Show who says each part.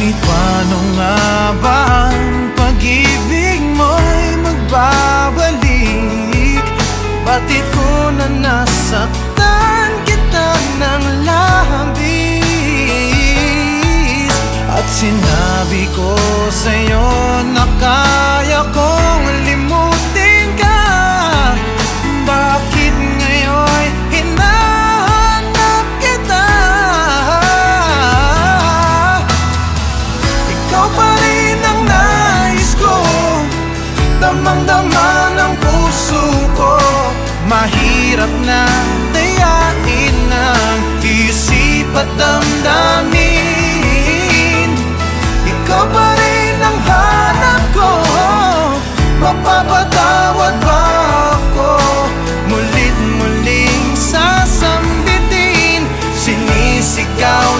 Speaker 1: Ngunit paano nga ba ang pag-ibig mo'y magbabalik? Bakit ko na nasaktan kita ng labis? At sinabi ko sa'yo na kaya kong limutin ka. Bakit ngayon hinahanap kita? Ikaw pa rin ang nais ko, damang-dama ng puso ko. Mahirap na dayain ang isip at damdamin